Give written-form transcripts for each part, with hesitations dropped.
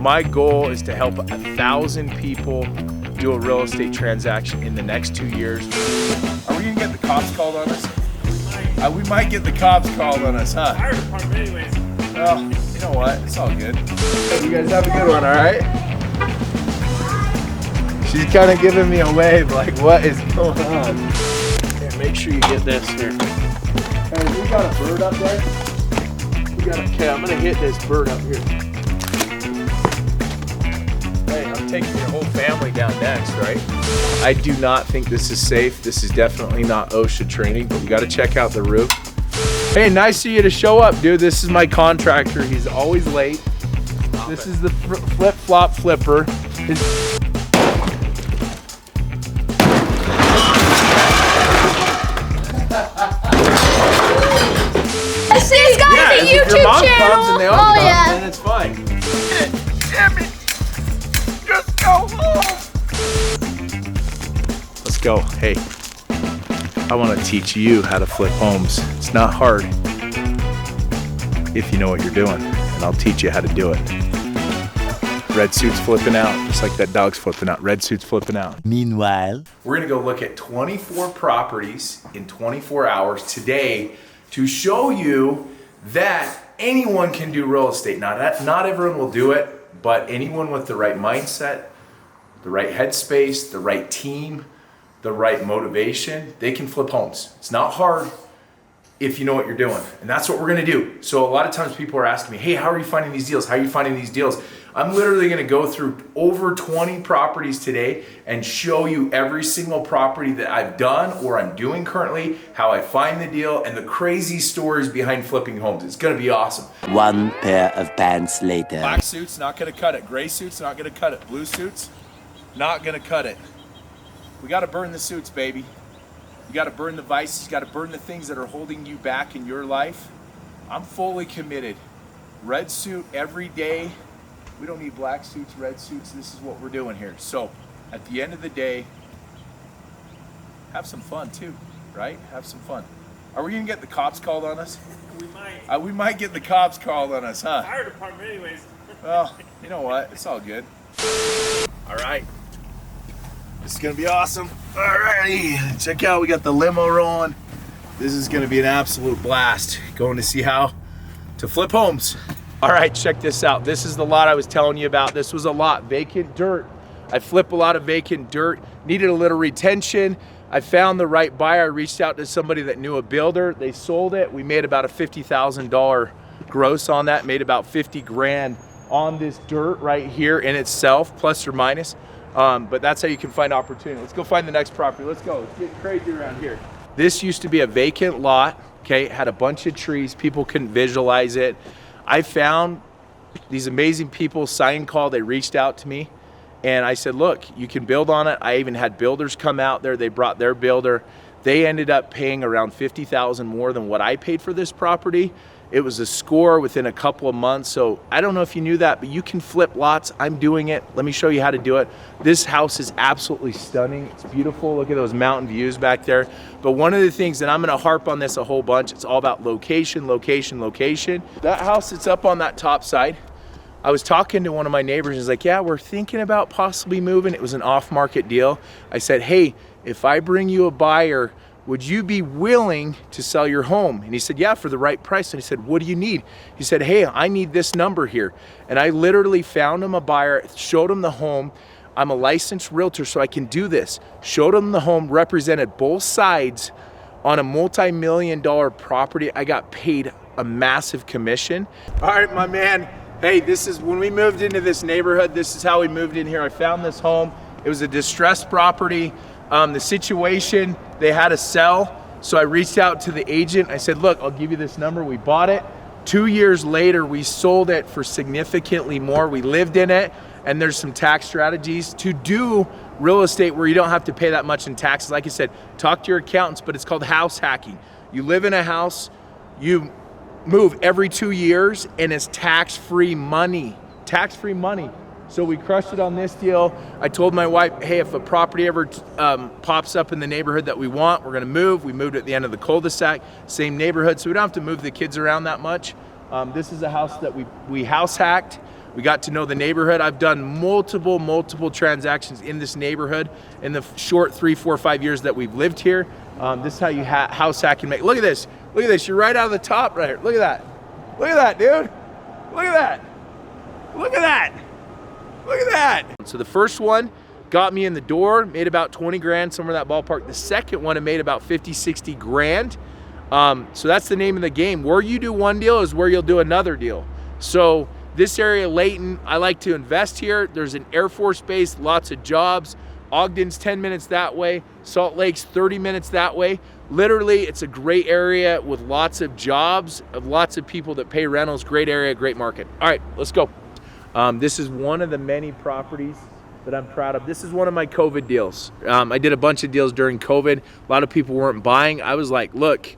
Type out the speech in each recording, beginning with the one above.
my goal is to help 1,000 people do a real estate transaction in the next 2 years. Are we gonna get the cops called on us? We might get the cops called on us, huh? Fire department anyways. Well, you know what? It's all good. You guys have a good one, all right? She's kind of giving me a wave, like, what is going on? Here, make sure you get this here. Hey, we got a bird up there? Okay, I'm gonna hit this bird up here. Hey, I'm taking your whole family down next, right? I do not think this is safe. This is definitely not OSHA training, but we gotta check out the roof. Hey, nice of you to show up, dude. This is my contractor. He's always late. This is the flip-flop flipper. This guy has a YouTube channel. Oh yeah. Then it's fine. Damn it. Just go home. Let's go. Hey, I want to teach you how to flip homes. It's not hard if you know what you're doing, and I'll teach you how to do it. Red Suit's flipping out, just like that dog's flipping out. Red Suit's flipping out. Meanwhile, we're gonna go look at 24 properties in 24 hours today to show you that anyone can do real estate. Not everyone will do it, but anyone with the right mindset, the right headspace, the right team, the right motivation, they can flip homes. It's not hard if you know what you're doing. And that's what we're gonna do. So a lot of times people are asking me, hey, how are you finding these deals? How are you finding these deals? I'm literally gonna go through over 20 properties today and show you every single property that I've done or I'm doing currently, how I find the deal, and the crazy stories behind flipping homes. It's gonna be awesome. One pair of pants later. Black suits, not gonna cut it. Gray suits, not gonna cut it. Blue suits, not gonna cut it. We gotta burn the suits, baby. You gotta burn the vices, you gotta burn the things that are holding you back in your life. I'm fully committed. Red suit every day. We don't need black suits, red suits. This is what we're doing here. So at the end of the day, have some fun too, right? Have some fun. Are we gonna get the cops called on us? We might. We might get the cops called on us, huh? Fire department anyways. Well, you know what? It's all good. All right. This is gonna be awesome. All righty. Check out, we got the limo rolling. This is gonna be an absolute blast. Going to see how to flip homes. All right, check this out. This is the lot I was telling you about. This was a lot, vacant dirt. I flip a lot of vacant dirt, needed a little retention. I found the right buyer. I reached out to somebody that knew a builder. They sold it. We made about a $50,000 gross on that, made about 50 grand on this dirt right here in itself, plus or minus. But that's how you can find opportunity. Let's go find the next property. Let's go. It's getting crazy around here. This used to be a vacant lot, okay? It had a bunch of trees. People couldn't visualize it. I found these amazing people, sign call, they reached out to me and I said, look, you can build on it. I even had builders come out there. They brought their builder. They ended up paying around $50,000 more than what I paid for this property. It was a score within a couple of months. So I don't know if you knew that, but you can flip lots. I'm doing it. Let me show you how to do it. This house is absolutely stunning. It's beautiful. Look at those mountain views back there. But one of the things, and I'm gonna harp on this a whole bunch, it's all about location, location, location. That house that's up on that top side, I was talking to one of my neighbors. He's like, yeah, we're thinking about possibly moving. It was an off-market deal. I said, hey, if I bring you a buyer, would you be willing to sell your home? And he said, yeah, for the right price. And he said, what do you need? He said, hey, I need this number here. And I literally found him a buyer, showed him the home. I'm a licensed realtor, so I can do this. Showed him the home, represented both sides on a multi-million-dollar property. I got paid a massive commission. All right, my man. Hey, this is when we moved into this neighborhood, this is how we moved in here. I found this home. It was a distressed property. The situation, they had to sell. So I reached out to the agent. I said, look, I'll give you this number. We bought it. 2 years later, we sold it for significantly more. We lived in it, and there's some tax strategies to do real estate where you don't have to pay that much in taxes. Like I said, talk to your accountants, but it's called house hacking. You live in a house, you move every 2 years, and it's tax-free money. Tax-free money. So we crushed it on this deal. I told my wife, hey, if a property ever pops up in the neighborhood that we want, we're gonna move. We moved at the end of the cul-de-sac, same neighborhood, so we don't have to move the kids around that much. This is a house that we house hacked. We got to know the neighborhood. I've done multiple transactions in this neighborhood in the short 3, 4, 5 years that we've lived here. This is how you house hack and make. Look at this. Look at this. You're right out of the top right here. Look at that. Look at that, dude. Look at that. Look at that. Look at that. So the first one got me in the door, made about 20 grand, somewhere in that ballpark. The second one, it made about 50, 60 grand. So that's the name of the game. Where you do one deal is where you'll do another deal. So this area, Layton, I like to invest here. There's an Air Force base, lots of jobs. Ogden's 10 minutes that way. Salt Lake's 30 minutes that way. Literally, it's a great area with lots of jobs, of lots of people that pay rentals. Great area, great market. All right, let's go. This is one of the many properties that I'm proud of. This is one of my COVID deals. I did a bunch of deals during COVID. A lot of people weren't buying. I was like, look,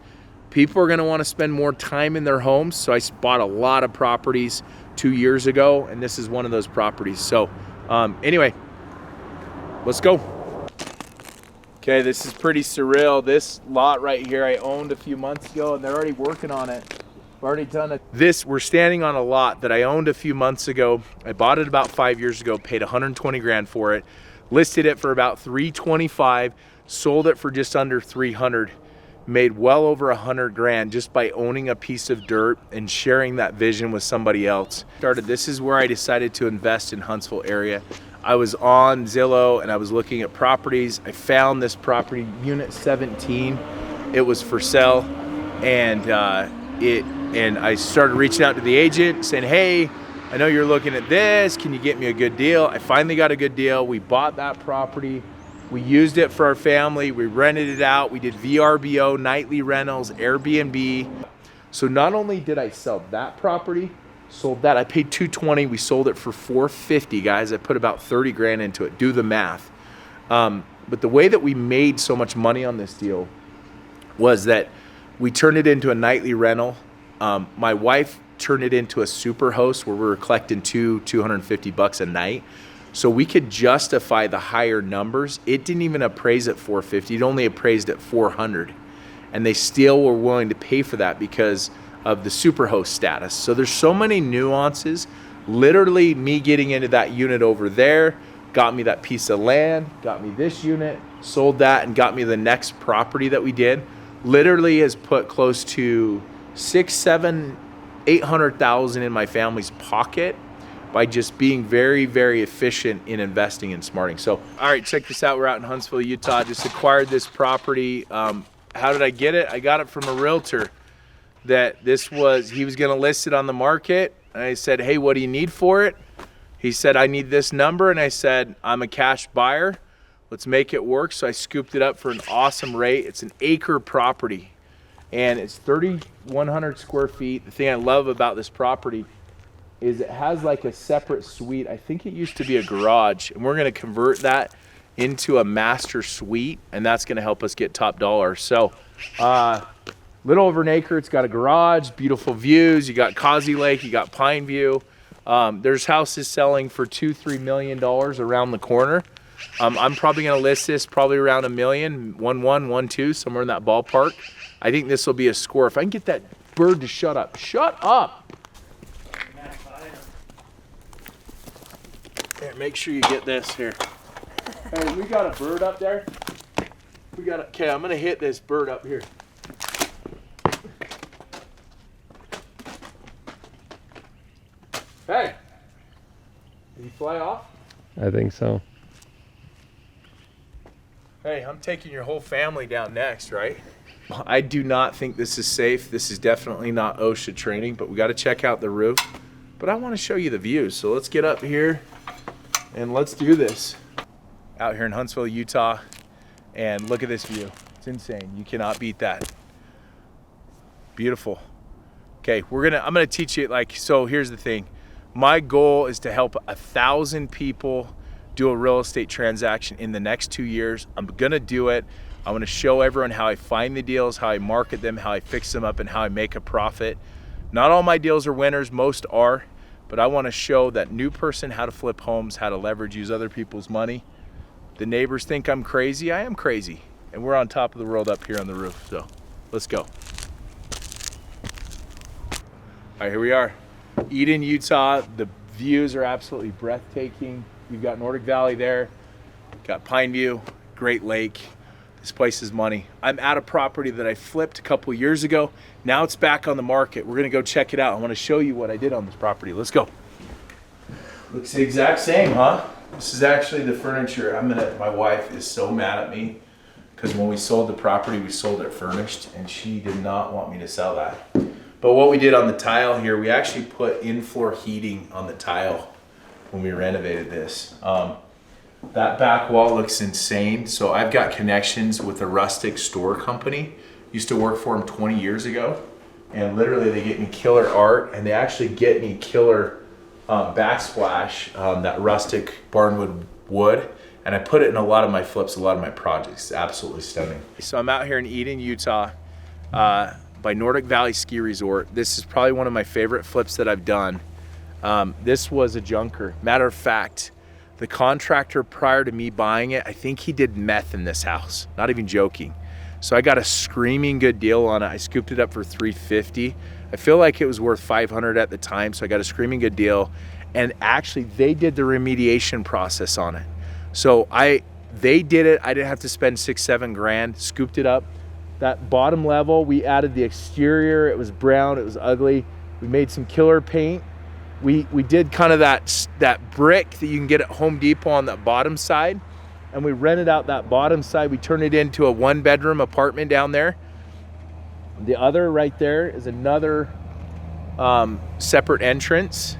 people are gonna wanna spend more time in their homes. So I bought a lot of properties 2 years ago, and this is one of those properties. So anyway, let's go. Okay, this is pretty surreal. This lot right here I owned a few months ago, and they're already working on it. I've already done it. We're standing on a lot that I owned a few months ago. I bought it about 5 years ago, paid 120 grand for it, listed it for about 325, sold it for just under 300, made well over 100 grand just by owning a piece of dirt and sharing that vision with somebody else. This is where I decided to invest in Huntsville area. I was on Zillow and I was looking at properties. I found this property, unit 17. It was for sale, and I started reaching out to the agent saying, hey, I know you're looking at this. Can you get me a good deal? I finally got a good deal. We bought that property. We used it for our family. We rented it out. We did VRBO, nightly rentals, Airbnb. So not only did I sell that property, sold that. I paid $220. We sold it for $450, guys. I put about 30 grand into it. Do the math. But the way that we made so much money on this deal was that we turned it into a nightly rental. My wife turned it into a super host where we were collecting $250 a night. So we could justify the higher numbers. It didn't even appraise at $450. It only appraised at $400. And they still were willing to pay for that because of the superhost status. So there's so many nuances. Literally me getting into that unit over there got me that piece of land, got me this unit, sold that, and got me the next property that we did. Literally has put close to $600,000, $700,000, $800,000 in my family's pocket by just being very, very efficient in investing and smarting. So, all right, check this out. We're out in Huntsville, Utah. Just acquired this property. How did I get it? I got it from a realtor. He was gonna list it on the market. And I said, hey, what do you need for it? He said, I need this number. And I said, I'm a cash buyer. Let's make it work. So I scooped it up for an awesome rate. It's an acre property and it's 3,100 square feet. The thing I love about this property is it has like a separate suite. I think it used to be a garage, and we're gonna convert that into a master suite, and that's gonna help us get top dollar. So, little over an acre. It's got a garage, beautiful views. You got Causey Lake, you got Pine View. There's houses selling for $2-3 million around the corner. I'm probably gonna list this probably around $1 million, 1.1, 1.2, somewhere in that ballpark. I think this will be a score. If I can get that bird to shut up. Shut up! Here, make sure you get this here. Hey, we got a bird up there. Okay, I'm gonna hit this bird up here. Hey, did he fly off? I think so. Hey, I'm taking your whole family down next, right? I do not think this is safe. This is definitely not OSHA training, but we got to check out the roof. But I want to show you the views. So let's get up here and let's do this. Out here in Huntsville, Utah, and look at this view. It's insane. You cannot beat that. Beautiful. Okay, I'm gonna teach you, so here's the thing. My goal is to help 1,000 people do a real estate transaction in the next 2 years. I'm gonna do it. I want to show everyone how I find the deals, how I market them, how I fix them up, and how I make a profit. Not all my deals are winners, most are, but I want to show that new person how to flip homes, how to leverage, use other people's money. The neighbors think I'm crazy. I am crazy. And we're on top of the world up here on the roof. So let's go. All right, here we are. Eden, Utah. The Views are absolutely breathtaking. You've got Nordic Valley there, got Pine View, Great Lake. This place is money. I'm at a property that I flipped a couple years ago. Now it's back on the market. We're gonna go check it out. I wanna show you what I did on this property. Let's go. Looks the exact same, huh? This is actually the furniture. My wife is so mad at me because when we sold the property, we sold it furnished and she did not want me to sell that. But what we did on the tile here, we actually put in-floor heating on the tile when we renovated this. That back wall looks insane. So I've got connections with a rustic store company. Used to work for them 20 years ago. And literally they get me killer art and they actually get me killer backsplash, that rustic barnwood wood. And I put it in a lot of my flips, a lot of my projects. It's absolutely stunning. So I'm out here in Eden, Utah, by Nordic Valley Ski Resort. This is probably one of my favorite flips that I've done. This was a junker. Matter of fact, the contractor prior to me buying it, I think he did meth in this house. Not even joking. So I got a screaming good deal on it. I scooped it up for $350. I feel like it was worth $500 at the time, so I got a screaming good deal. And actually, they did the remediation process on it. So they did it. I didn't have to spend $6-7 grand. Scooped it up. That bottom level, we added the exterior. It was brown. It was ugly. We made some killer paint. We did kind of that brick that you can get at Home Depot on that bottom side, and we rented out that bottom side. We turned it into a 1-bedroom apartment down there. The other right there is another separate entrance,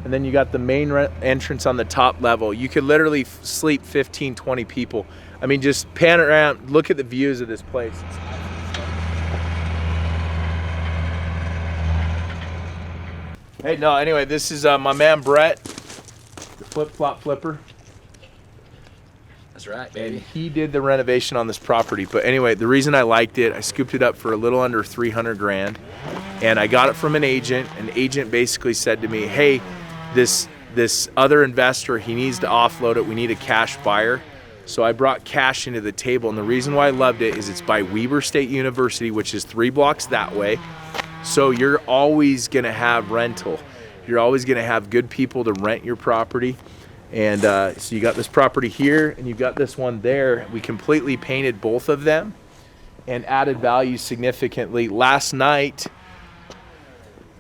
and then you got the main entrance on the top level. You could literally sleep 15-20 people. I mean, just pan around, look at the views of this place. Hey, no, anyway, this is my man Brett, the flip-flop flipper. That's right, And baby. he did the renovation on this property. But anyway, the reason I liked it, I scooped it up for a little under 300 grand. And I got it from an agent. An agent basically said to me, hey, this other investor, he needs to offload it. We need a cash buyer. So I brought cash into the table. And the reason why I loved it is it's by Weber State University, which is 3 blocks that way. So you're always gonna have rental. You're always gonna have good people to rent your property. And so you got this property here and you've got this one there. We completely painted both of them and added value significantly. Last night,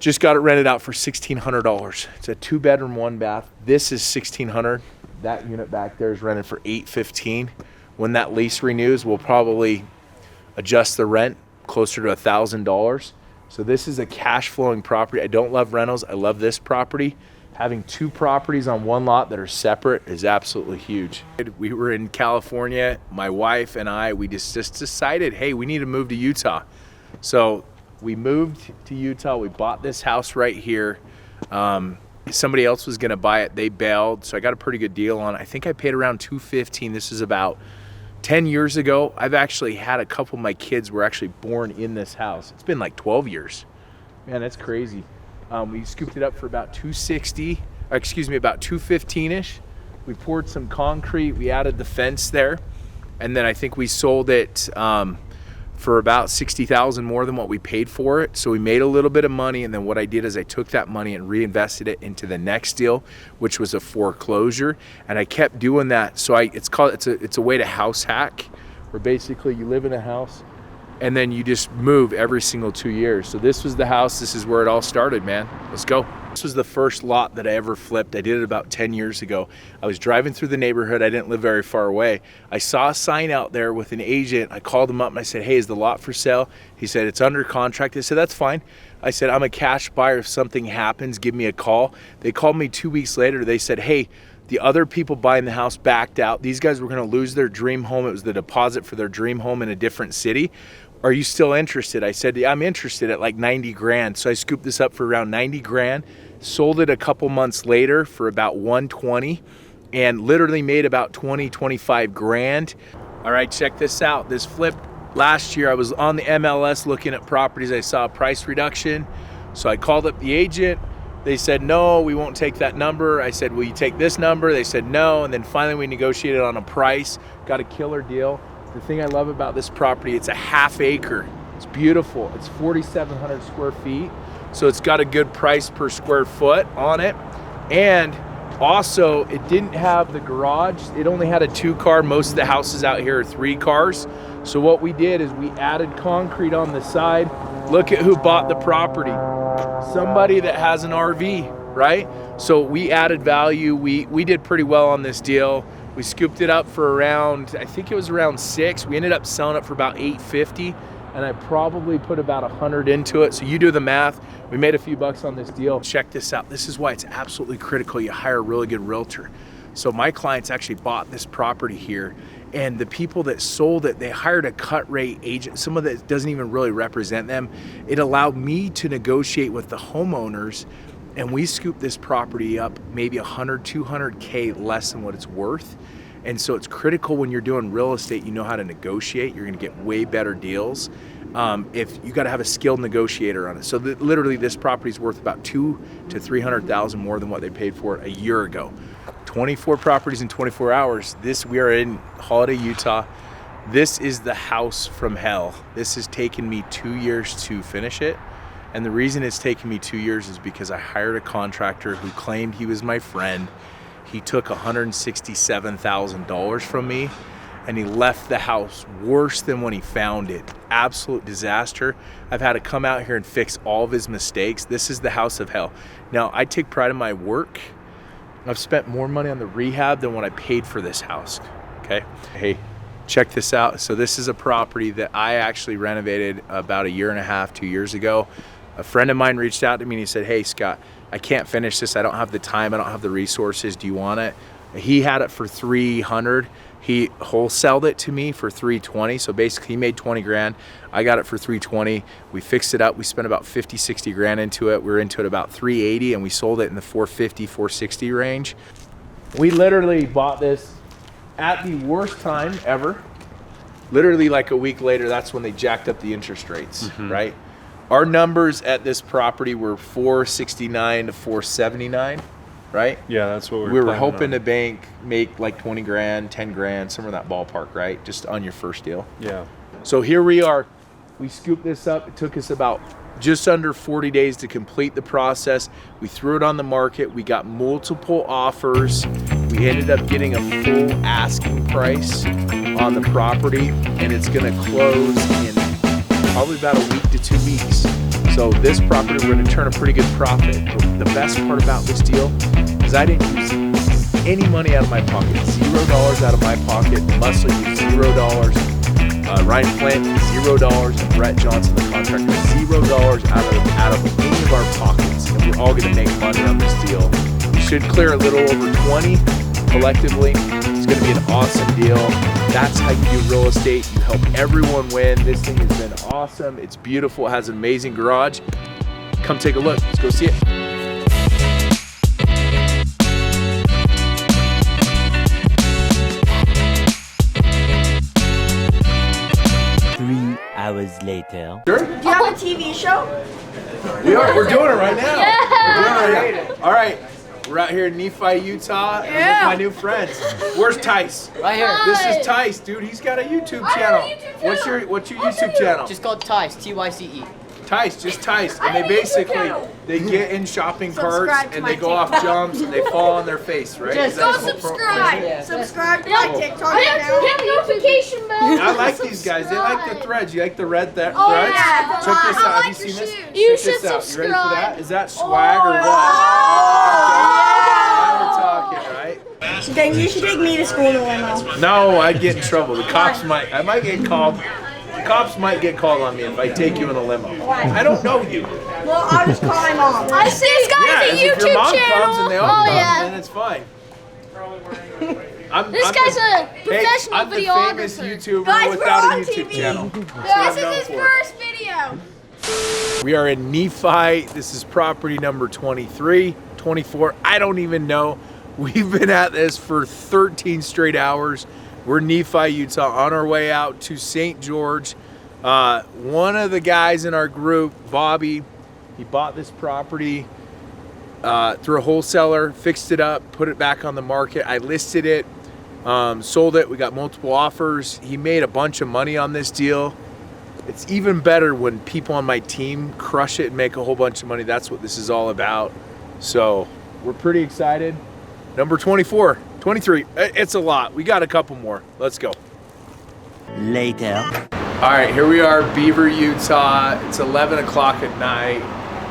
just got it rented out for $1,600. It's a 2-bedroom, 1-bath. This is $1,600. That unit back there is rented for $815. When that lease renews, we'll probably adjust the rent closer to $1,000. So this is a cash flowing property. I don't love rentals. I love this property. Having 2 properties on one lot that are separate is absolutely huge. We were in California, my wife and I, we just decided, hey, we need to move to Utah. So we moved to Utah. We bought this house right here. Somebody else was gonna buy it. They bailed, so I got a pretty good deal on it. I think I paid around $215. This is about 10 years ago. I've actually had a couple of my kids were actually born in this house. It's been like 12 years. Man, that's crazy. We scooped it up for about about 215-ish. We poured some concrete, we added the fence there, and then I think we sold it for about $60,000 more than what we paid for it. So we made a little bit of money, and then what I did is I took that money and reinvested it into the next deal, which was a foreclosure, and I kept doing that. So it's a way to house hack, where basically you live in a house and then you just move every single 2 years. So this was the house. This is where it all started, man. Let's go. This was the first lot that I ever flipped. I did it about 10 years ago. I was driving through the neighborhood. I didn't live very far away. I saw a sign out there with an agent. I called him up and I said, hey, is the lot for sale? He said, it's under contract. I said, that's fine. I said, I'm a cash buyer. If something happens, give me a call. They called me 2 weeks later. They said, hey, the other people buying the house backed out. These guys were gonna lose their dream home. It was the deposit for their dream home in a different city. Are you still interested? I said, yeah, I'm interested at like 90 grand. So I scooped this up for around 90 grand, sold it a couple months later for about 120, and literally made about 20-25 grand. All right, check this out. This flip last year, I was on the MLS looking at properties. I saw a price reduction. So I called up the agent. They said, no, we won't take that number. I said, will you take this number? They said no. And then finally we negotiated on a price, got a killer deal. The thing I love about this property, it's a half acre. It's beautiful. It's 4,700 square feet. So it's got a good price per square foot on it. And also, it didn't have the garage. It only had a 2-car. Most of the houses out here are 3 cars. So what we did is we added concrete on the side. Look at who bought the property. Somebody that has an RV, right? So we added value. We did pretty well on this deal. We scooped it up for around, I think it was around 6. We ended up selling it for about $850, and I probably put about 100 into it. So you do the math. We made a few bucks on this deal. Check this out. This is why it's absolutely critical you hire a really good realtor. So my clients actually bought this property here, and the people that sold it, they hired a cut rate agent, someone that doesn't even really represent them. It allowed me to negotiate with the homeowners, and we scooped this property up maybe 100, 200K less than what it's worth. And so it's critical when you're doing real estate, you know how to negotiate. You're gonna get way better deals. If you gotta have a skilled negotiator on it. So literally this property is worth about 200,000 to 300,000 more than what they paid for it a year ago. 24 properties in 24 hours. We are in Holiday, Utah. This is the house from hell. This has taken me 2 years to finish it. And the reason it's taken me 2 years is because I hired a contractor who claimed he was my friend. He took $167,000 from me, and he left the house worse than when he found it. Absolute disaster. I've had to come out here and fix all of his mistakes. This is the house of hell. Now, I take pride in my work. I've spent more money on the rehab than what I paid for this house, okay? Hey, check this out. So this is a property that I actually renovated about 1.5 to 2 years ago. A friend of mine reached out to me and he said, hey, Scott, I can't finish this. I don't have the time. I don't have the resources. Do you want it? He had it for $300. He wholesaled it to me for $320. So basically he made 20 grand. I got it for $320. We fixed it up. We spent about 50, 60 grand into it. We were into it about $380, and we sold it in the $450, $460 range. We literally bought this at the worst time ever. Literally like a week later, that's when they jacked up the interest rates, right? Our numbers at this property were $469 to $479, right? Yeah, that's what we were hoping to make like 20 grand, 10 grand, somewhere in that ballpark, right? Just on your first deal. Yeah. So here we are. We scooped this up. It took us about just under 40 days to complete the process. We threw it on the market. We got multiple offers. We ended up getting a full asking price on the property, and it's gonna close in probably about a week to 2 weeks. So this property, we're gonna turn a pretty good profit. But the best part about this deal is I didn't use any money out of my pocket. $0 out of my pocket. Muscle used $0. Ryan Flint, $0. And Brett Johnson, the contractor, $0 out of any of our pockets. And we're all gonna make money on this deal. We should clear a little over 20 collectively. It's gonna be an awesome deal. That's how you do real estate. You help everyone win. This thing has been awesome. It's beautiful. It has an amazing garage. Come take a look. Let's go see it. 3 hours later. Sure? Do you have a TV show? We're doing it right now. Yeah. We're doing it right now. All right. We're out here in Nephi, Utah, and with my new friends. Where's Tice? Right here. This is Tice, dude. He's got a YouTube channel. What's your YouTube channel? Just called Tice, T-Y-C-E. Tice, just Tice. And they basically, they get in shopping carts and they go off jumps and they fall on their face, right? Just go subscribe. Subscribe to my TikTok channel. Hit notification bell. I like these guys. They like the threads. You like the red threads? yeah. Check this out. Have you seen this? You Check should this out. You ready for subscribe. that? Is that swag or what? Now we're talking, right? Then you should take me to school in a limo. No, I'd get in trouble. The cops might. I might get called. The cops might get called on me if I take you in a limo. I don't know you. Well, I'll just call my mom. I see this guy has a if your YouTube mom channel. comes and they all come, then it's fine. This guy's a professional I'm the videographer. famous YouTuber Guys, without we're a on YouTube TV. channel. This is his first video. We are in Nephi. This is property number 23, 24. I don't even know. We've been at this for 13 straight hours. We're in Nephi, Utah, on our way out to St. George. One of the guys in our group, Bobby, he bought this property through a wholesaler, fixed it up, put it back on the market. I listed it, sold it. We got multiple offers. He made a bunch of money on this deal. It's even better when people on my team crush it and make a whole bunch of money. That's what this is all about. So We're pretty excited. Number 24, 23. It's a lot. We got a couple more. Let's go. Later. All right, here we are, Beaver, Utah. It's 11 o'clock at night.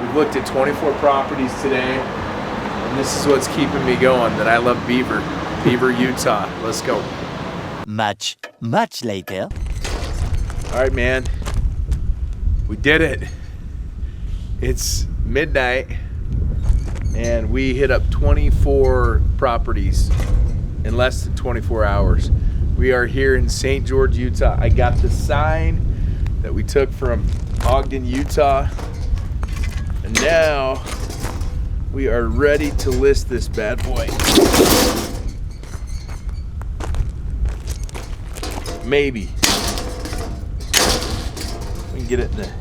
We've looked at 24 properties today, and this is what's keeping me going, that I love Beaver. Beaver, Utah. Let's go. Much later. All right, man. We did it. It's midnight, and we hit up 24 properties in less than 24 hours. We are here in St. George, Utah. I got the sign that we took from Ogden, Utah. And now we are ready to list this bad boy. Maybe. We can get it in there.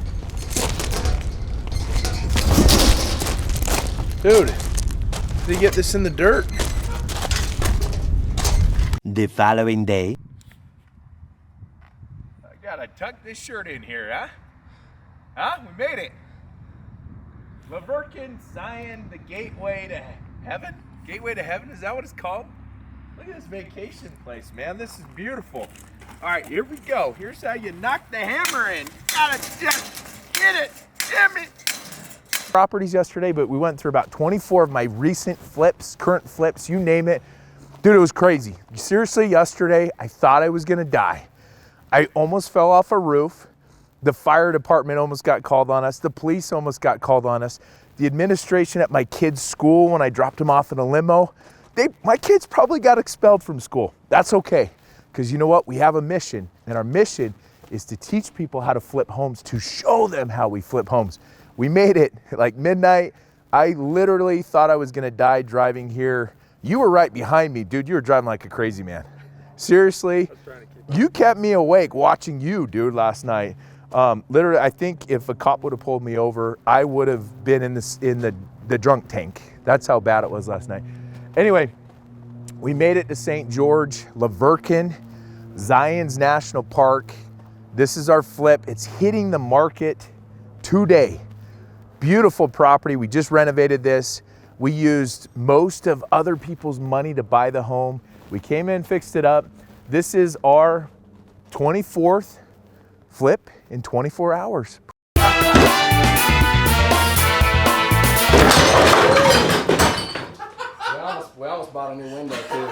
Dude, did you get this in the dirt? The following day. I gotta tuck this shirt in here, huh? Huh? We made it. Vacant, Zion, the gateway to heaven? Gateway to heaven, is that what it's called? Look at this vacation place, man. This is beautiful. All right, here we go. Here's how you knock the hammer in. Gotta just get it. Damn it. Properties yesterday, but we went through about 24 of my recent flips, current flips, you name it. Dude, it was crazy. Seriously, yesterday, I thought I was gonna die. I almost fell off a roof. The fire department almost got called on us. The police almost got called on us. The administration at my kids' school, when I dropped them off in a limo, my kids probably got expelled from school. That's okay, because you know what? We have a mission, and our mission is to teach people how to flip homes, to show them how we flip homes. We made it like midnight. I literally thought I was gonna die driving here. You were right behind me, dude. You were driving like a crazy man. Seriously, you kept me awake watching you, dude, last night. Literally, I think if a cop would have pulled me over, I would have been in the drunk tank. That's how bad it was last night. Anyway, we made it to St. George, Vacant, Zion's National Park. This is our flip. It's hitting the market today. Beautiful property. We just renovated this. We used most of other people's money to buy the home. We came in, fixed it up. This is our 24th flip in 24 hours. We almost bought a new window too.